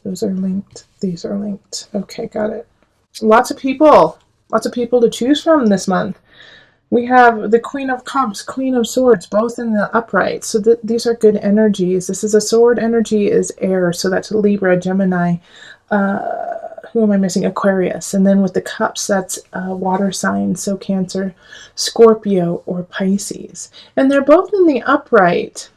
Those are linked. These are linked. Okay, got it. Lots of people. Lots of people to choose from this month. We have the Queen of Cups, Queen of Swords, both in the upright. So these are good energies. This is a sword energy is air. So that's Libra, Gemini. Who am I missing? Aquarius. And then with the cups, that's water signs. So Cancer, Scorpio, or Pisces. And they're both in the upright.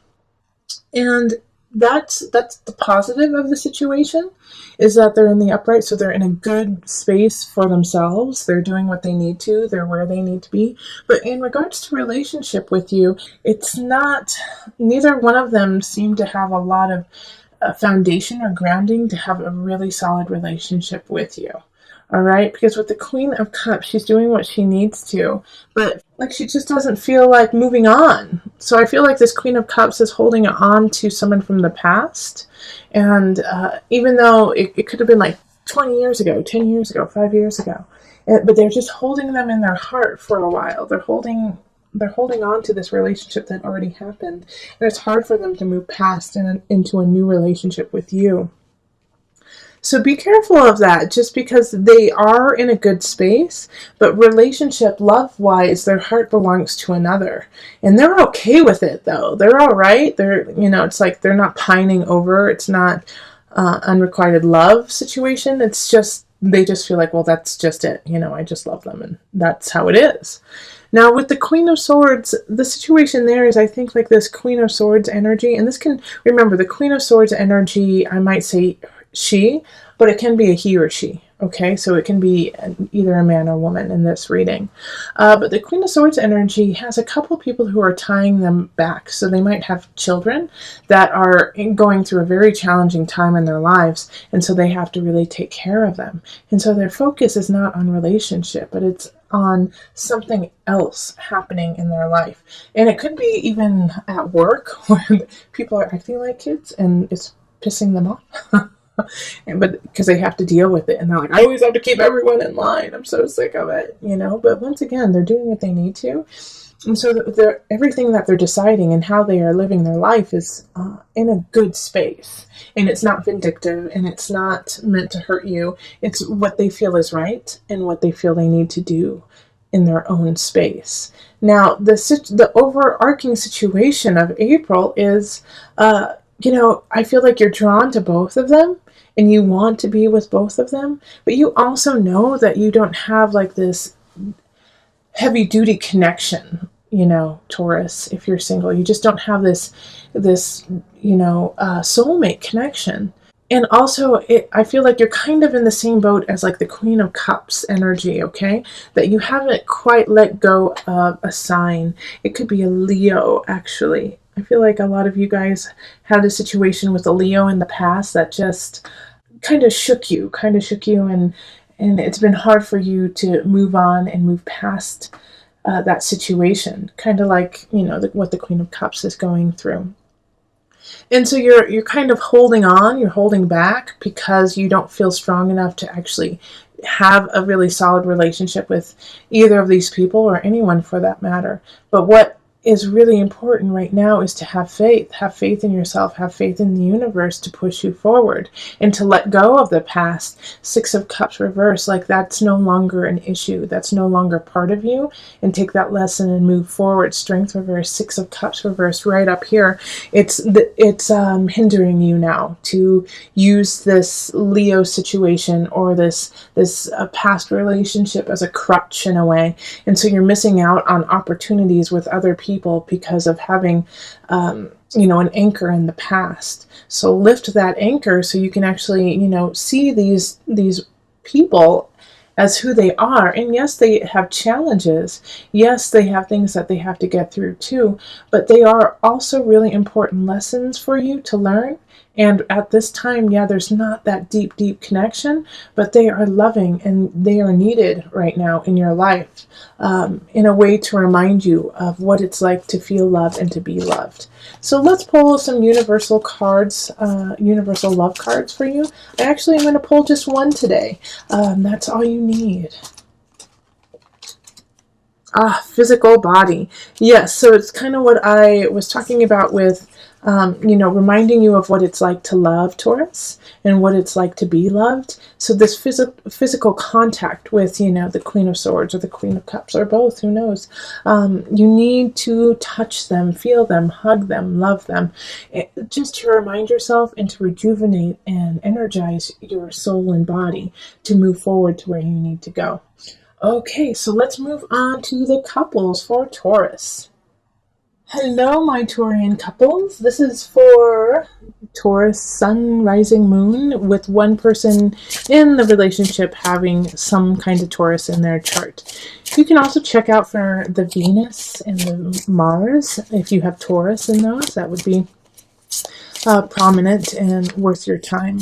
And that's the positive of the situation, is that they're in the upright, so they're in a good space for themselves. They're doing what they need to. They're where they need to be. But in regards to relationship with you, it's not, neither one of them seem to have a lot of foundation or grounding to have a really solid relationship with you. All right, because with the Queen of Cups, she's doing what she needs to, but like she just doesn't feel like moving on. So I feel like this Queen of Cups is holding on to someone from the past, and even though it could have been like 20 years ago, 10 years ago, 5 years ago, but they're just holding them in their heart for a while. They're holding on to this relationship that already happened, and it's hard for them to move past and into a new relationship with you. So be careful of that, just because they are in a good space, but relationship, love-wise, their heart belongs to another. And they're okay with it, though. They're all right. It's like they're not pining over. It's not unrequited love situation. It's just, they just feel like, well, that's just it. I just love them, and that's how it is. Now, with the Queen of Swords, the situation there is, I think, like this Queen of Swords energy, and this can, remember, the Queen of Swords energy, I might say she, but it can be a he or she. Okay, so it can be either a man or woman in this reading. But the Queen of Swords energy has a couple people who are tying them back. So they might have children that are going through a very challenging time in their lives, and so they have to really take care of them. And so their focus is not on relationship, but it's on something else happening in their life. And it could be even at work, where people are acting like kids and it's pissing them off. But because they have to deal with it, and they're like, I always have to keep everyone in line. I'm so sick of it, But once again, they're doing what they need to, and so everything that they're deciding and how they are living their life is in a good space, and it's not vindictive, and it's not meant to hurt you. It's what they feel is right and what they feel they need to do in their own space. Now, the overarching situation of April is, I feel like you're drawn to both of them, and you want to be with both of them, but you also know that you don't have like this heavy duty connection, Taurus, if you're single. You just don't have this soulmate connection. And also, I feel like you're kind of in the same boat as like the Queen of Cups energy, okay? That you haven't quite let go of a sign. It could be a Leo, actually. I feel like a lot of you guys had a situation with a Leo in the past that just kind of shook you, and it's been hard for you to move on and move past that situation, kind of like, what the Queen of Cups is going through. And so you're kind of holding on, you're holding back because you don't feel strong enough to actually have a really solid relationship with either of these people, or anyone for that matter. But what is really important right now is to have faith in yourself, have faith in the universe to push you forward, and to let go of the past. Six of Cups reverse, like that's no longer an issue, that's no longer part of you, and take that lesson and move forward. Strength reverse, Six of Cups reverse right up here. It's hindering you now to use this Leo situation or this past relationship as a crutch in a way, and so you're missing out on opportunities with other people because of having an anchor in the past. So lift that anchor so you can actually see these people as who they are. And yes, they have challenges. Yes, they have things that they have to get through too, but they are also really important lessons for you to learn. And at this time, there's not that deep connection, but they are loving and they are needed right now in your life, in a way to remind you of what it's like to feel loved and to be loved. So let's pull some universal cards, universal love cards for you. I actually am going to pull just one today. That's all you need. Physical body. Yes, so it's kind of what I was talking about with reminding you of what it's like to love, Taurus, and what it's like to be loved. So this physical contact with, the Queen of Swords or the Queen of Cups or both, who knows, you need to touch them, feel them, hug them, love them, just to remind yourself and to rejuvenate and energize your soul and body to move forward to where you need to go. Okay, so let's move on to the couples for Taurus. Hello, my Taurian couples. This is for Taurus Sun, Rising, Moon, with one person in the relationship having some kind of Taurus in their chart. You can also check out for the Venus and the Mars. If you have Taurus in those, that would be prominent and worth your time.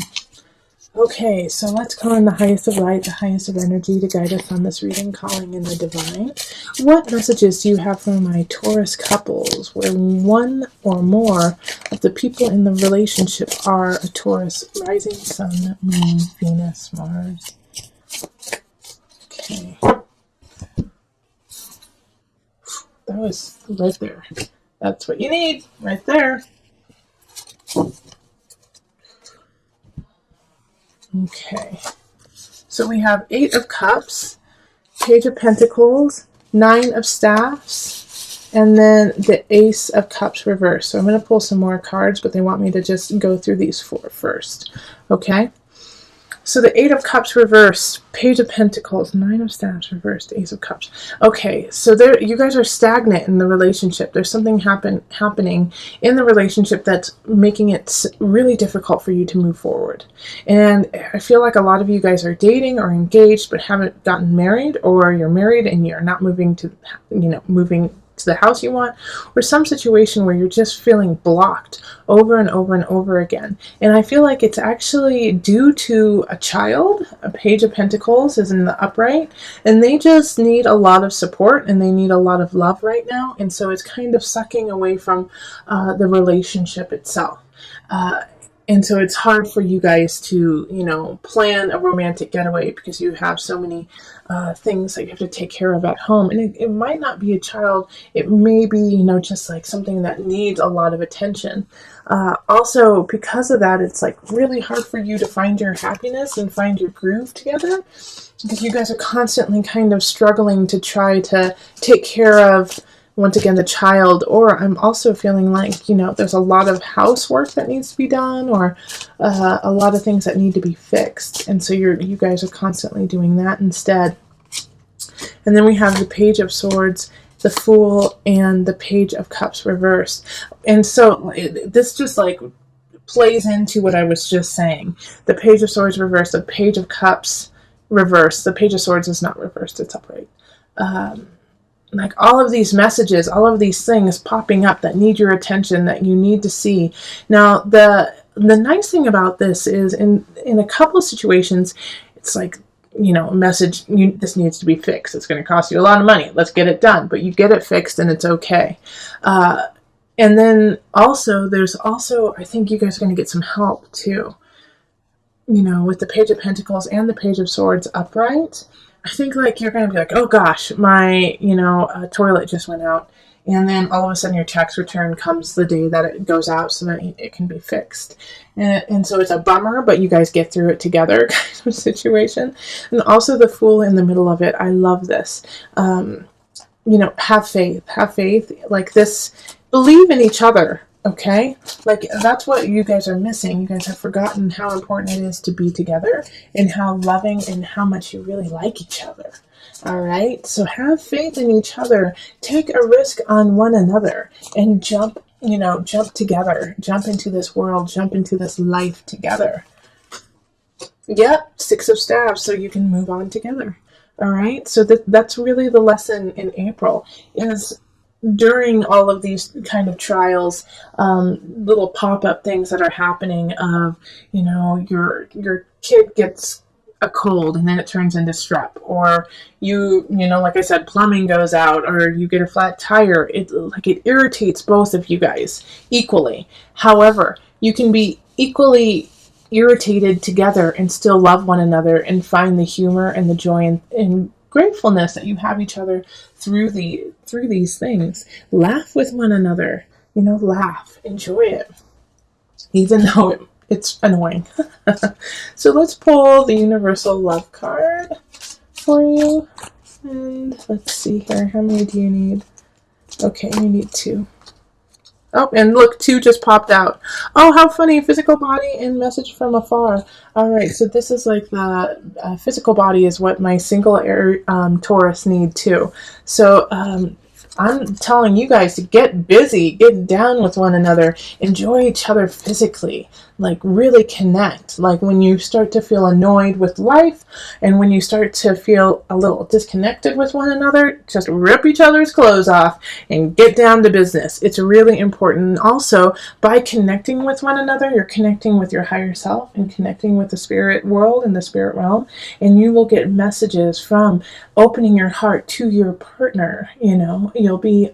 Okay, so let's call in the highest of light, the highest of energy to guide us on this reading, calling in the divine. What messages do you have for my Taurus couples where one or more of the people in the relationship are a Taurus, rising, sun, moon, Venus, Mars? Okay. That was right there. That's what you need, right there. Okay, so we have 8 of Cups, Page of Pentacles, 9 of Staffs, and then the Ace of Cups reversed. So I'm going to pull some more cards, but they want me to just go through these 4 first. Okay, so the 8 of Cups reversed, Page of Pentacles, 9 of Staffs reversed, Ace of Cups. Okay, so you guys are stagnant in the relationship. There's something happening in the relationship that's making it really difficult for you to move forward. And I feel like a lot of you guys are dating or engaged but haven't gotten married, or you're married and you're not moving to the house you want, or some situation where you're just feeling blocked over and over and over again. And I feel like it's actually due to a child. A Page of Pentacles is in the upright, and they just need a lot of support and they need a lot of love right now. And so it's kind of sucking away from the relationship itself. And so it's hard for you guys to, plan a romantic getaway because you have so many things that you have to take care of at home. And it might not be a child. It may be, just like something that needs a lot of attention. Also, because of that, it's like really hard for you to find your happiness and find your groove together, because you guys are constantly kind of struggling to try to take care of, once again, the child. Or I'm also feeling like, there's a lot of housework that needs to be done, or a lot of things that need to be fixed. And so you guys are constantly doing that instead. And then we have the Page of Swords, the Fool, and the Page of Cups reversed. And so this just like plays into what I was just saying. The Page of Swords reversed, the Page of Cups reversed. The Page of Swords is not reversed, it's upright. Like all of these messages, all of these things popping up that need your attention, that you need to see. Now, the nice thing about this is in a couple of situations, it's like, a message, this needs to be fixed. It's going to cost you a lot of money. Let's get it done. But you get it fixed and it's okay. And then also, I think you guys are going to get some help too. With the Page of Pentacles and the Page of Swords upright. I think like you're going to be like, oh gosh, my, toilet just went out. And then all of a sudden your tax return comes the day that it goes out so that it can be fixed. And so it's a bummer, but you guys get through it together kind of situation. And also the Fool in the middle of it. I love this. Have faith like this. Believe in each other. Okay, like that's what you guys are missing. You guys have forgotten how important it is to be together and how loving and how much you really like each other. All right, so have faith in each other. Take a risk on one another and jump together. Jump into this world, jump into this life together. Yep, 6 of Staffs, so you can move on together. All right, so that's really the lesson in April is during all of these kind of trials, little pop-up things that are happening of, your kid gets a cold and then it turns into strep, or like I said, plumbing goes out, or you get a flat tire. It irritates both of you guys equally. However, you can be equally irritated together and still love one another and find the humor and the joy and gratefulness that you have each other through these things. Laugh with one another. laugh, enjoy it, even though it's annoying. So let's pull the universal love card for you. And let's see here. How many do you need? Okay, you need 2. Oh, and look, 2 just popped out. Oh, how funny. Physical body and message from afar. All right, so this is like the physical body is what my single air Taurus need too. So I'm telling you guys to get busy, get down with one another, enjoy each other physically, like really connect. Like when you start to feel annoyed with life and when you start to feel a little disconnected with one another, just rip each other's clothes off and get down to business. It's really important. And also, by connecting with one another, you're connecting with your higher self and connecting with the spirit world and the spirit realm, and you will get messages from opening your heart to your partner. You'll be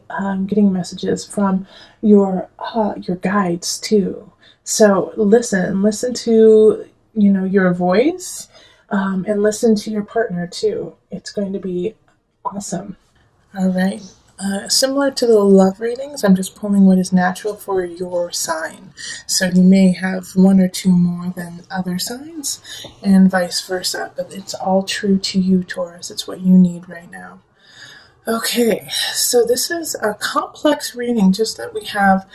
getting messages from your guides too. So listen to your voice, and listen to your partner too. It's going to be awesome. All right. Similar to the love readings, I'm just pulling what is natural for your sign. So you may have 1 or 2 more than other signs, and vice versa. But it's all true to you, Taurus. It's what you need right now. Okay, so this is a complex reading, just that we have,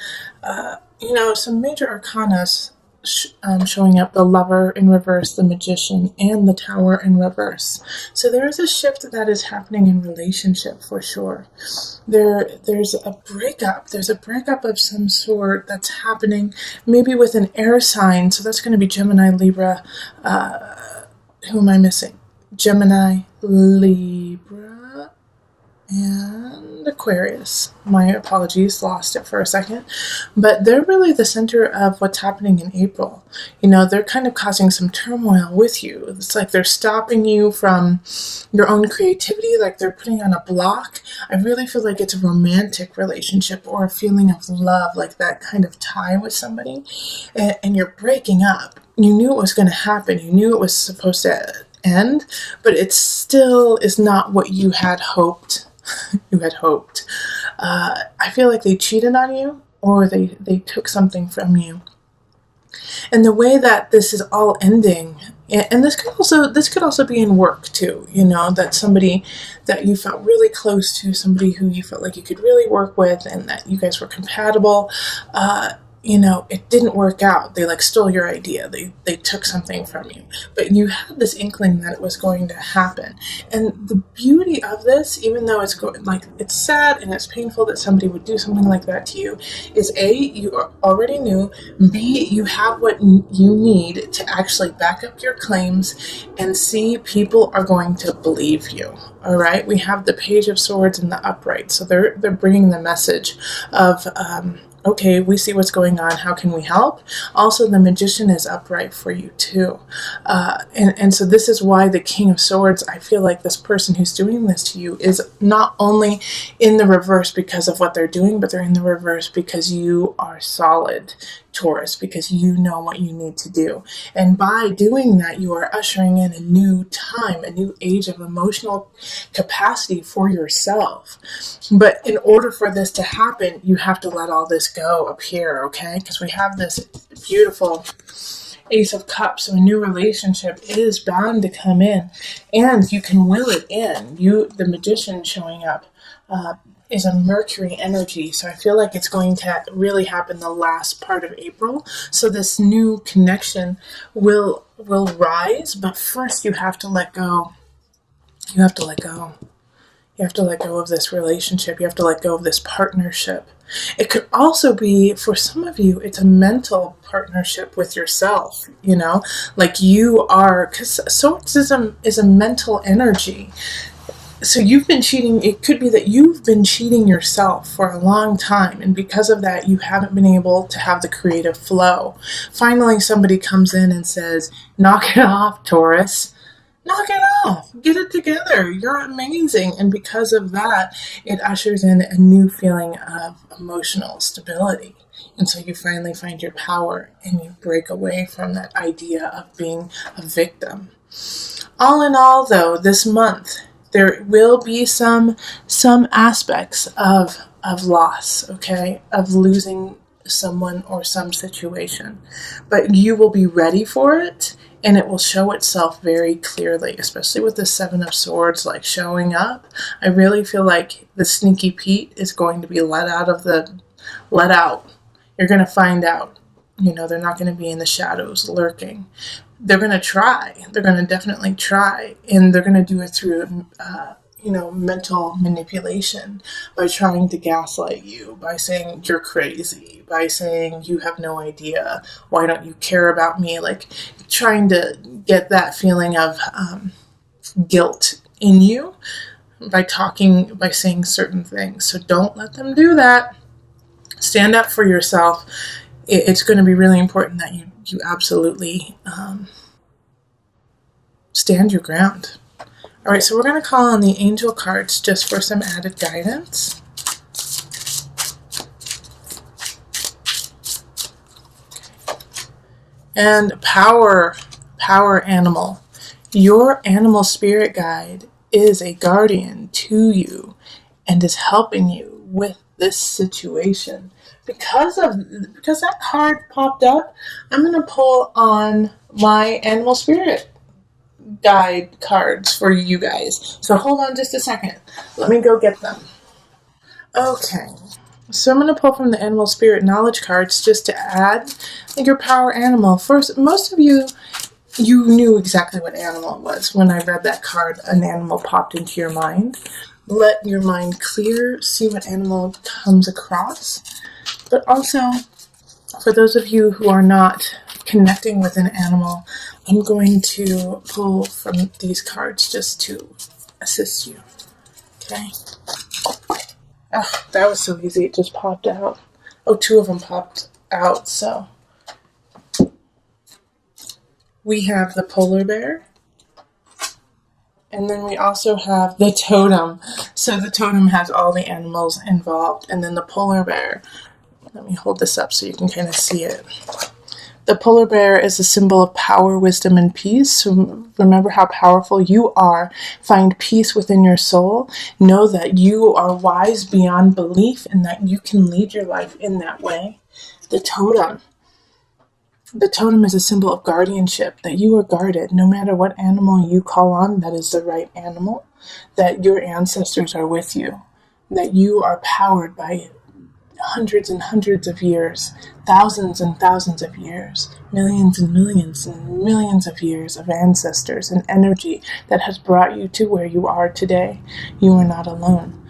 some major arcana showing up: the Lover in reverse, the Magician, and the Tower in reverse. So there is a shift that is happening in relationship for sure. There's a breakup. There's a breakup of some sort that's happening, maybe with an air sign. So that's going to be Gemini, Libra. Who am I missing? Gemini, Libra, and Aquarius. My apologies, lost it for a second. But they're really the center of what's happening in April. They're kind of causing some turmoil with you. It's like they're stopping you from your own creativity, like they're putting on a block. I really feel like it's a romantic relationship or a feeling of love, like that kind of tie with somebody, and you're breaking up. You knew it was going to happen. You knew it was supposed to end, but it still is not what you had hoped. I feel like they cheated on you, or they took something from you. And the way that this is all ending, and this could also be in work too, that somebody that you felt really close to, somebody who you felt like you could really work with and that you guys were compatible, it didn't work out. They stole your idea. They took something from you. But you had this inkling that it was going to happen. And the beauty of this, even though it's sad and it's painful that somebody would do something like that to you, is A, you already knew, B, you have what you need to actually back up your claims, and C, people are going to believe you. All right? We have the Page of Swords in the upright. So they're bringing the message of, okay, we see what's going on. How can we help? Also, the Magician is upright for you too. And so this is why the King of Swords, I feel like this person who's doing this to you is not only in the reverse because of what they're doing, but they're in the reverse because you are solid, Taurus, because you know what you need to do. And by doing that, you are ushering in a new time, a new age of emotional capacity for yourself. But in order for this to happen, you have to let all this go up here, okay? Because we have this beautiful Ace of Cups, so a new relationship is bound to come in, and you can will it in. The Magician showing up is a Mercury energy, so I feel like it's going to really happen the last part of April. So this new connection will rise, but first you have to let go. You have to let go. You have to let go of this relationship. You have to let go of this partnership. It could also be, for some of you, it's a mental partnership with yourself, like you are, because Swords is a mental energy. So you've been cheating. It could be that you've been cheating yourself for a long time, and because of that, you haven't been able to have the creative flow. Finally, somebody comes in and says, knock it off, Taurus. Knock it off. Get it together. You're amazing. And because of that, it ushers in a new feeling of emotional stability. And so you finally find your power and you break away from that idea of being a victim. All in all, though, this month, there will be some aspects of of loss, okay, of losing someone or some situation. But you will be ready for it, and it will show itself very clearly, especially with the Seven of Swords, like showing up. I really feel like the Sneaky Pete is going to be let out. You're going to find out. They're not going to be in the shadows lurking. They're going to try. They're going to definitely try. And they're going to do it through, mental manipulation, by trying to gaslight you, by saying you're crazy, by saying you have no idea. Why don't you care about me? Like trying to get that feeling of guilt in you by saying certain things. So don't let them do that. Stand up for yourself. It's going to be really important that you absolutely stand your ground. All right, so we're going to call on the angel cards just for some added guidance. And power animal. Your animal spirit guide is a guardian to you and is helping you with this situation. Because that card popped up, I'm going to pull on my animal spirit guide cards for you guys. So hold on just a second. Let me go get them. Okay. So I'm going to pull from the animal spirit knowledge cards just to add your power animal. First, most of you knew exactly what animal it was. When I read that card, an animal popped into your mind. Let your mind clear, see what animal comes across. But also, for those of you who are not connecting with an animal, I'm going to pull from these cards just to assist you. Okay? Oh, that was so easy. It just popped out. Oh, two of them popped out, so. We have the polar bear. And then we also have the totem. So the totem has all the animals involved. And then the polar bear. Let me hold this up so you can kind of see it. The polar bear is a symbol of power, wisdom, and peace. So remember how powerful you are. Find peace within your soul. Know that you are wise beyond belief and that you can lead your life in that way. The totem. The totem is a symbol of guardianship, that you are guarded. No matter what animal you call on, that is the right animal. That your ancestors are with you. That you are powered by hundreds and hundreds of years, thousands and thousands of years, millions and millions and millions of years of ancestors and energy that has brought you to where you are today. You are not alone.